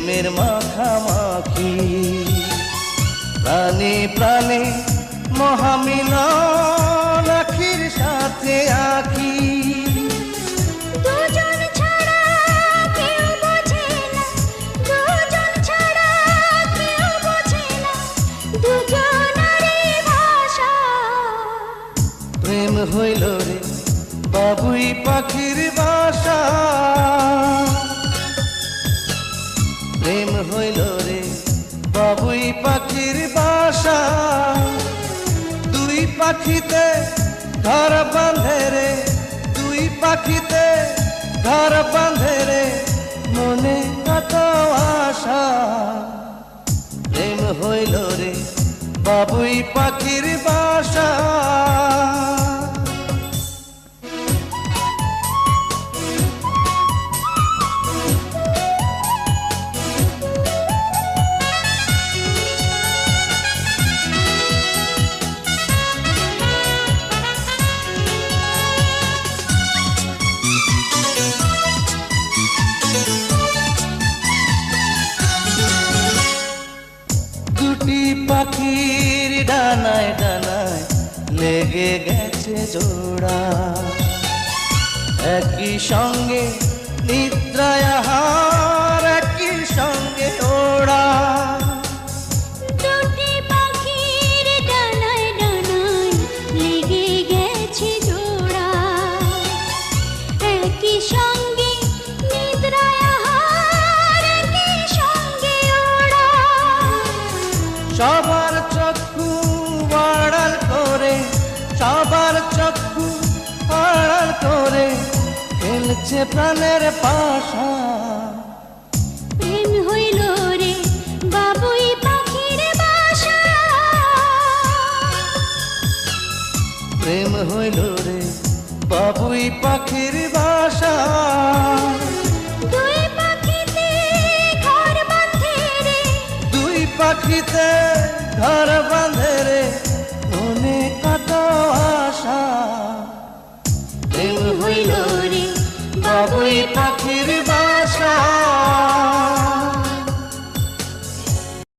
প্রেমের মাখামাখি, প্রাণে প্রাণে মহামিলন আখির সাথে আখি। দুজন ছাড়া কেউ বোঝে না, দুজন ছাড়া কেউ বোঝে না, দুজনারই ভাষা। প্রেম হইল রে বাবুই পাখির বাসা, প্রেম হইল রে বাবুই পাখির বাসা। দুই পাখিতে ঘর বাঁধে রে, দুই পাখিতে ঘর বাঁধে রে, মনে কত আশা। প্রেম হইল রে বাবুই পাখির বাসা। দুটি পাখির ডানায় ডানায় লেগে গেছে জোড়া, একই সঙ্গে নিদ্রায় আহার, একই সঙ্গে ওড়া। দুটি পাখির ডানায় ডানায় লেগে গেছে জোড়া, একই সঙ্গে নিদ্রায় আহার, একই সঙ্গে ওড়া। সবার চক্ষু আড়াল করে, সবার চক্ষু আড়াল করে খেলছে প্রাণের পাশা। প্রেম হইল রে বাবুই পাখির বাসা, প্রেম হইল রে বাবুই পাখির বাসা। দুই পাখিতে ঘর বাঁধে রে, দুই পাখিতে ঘর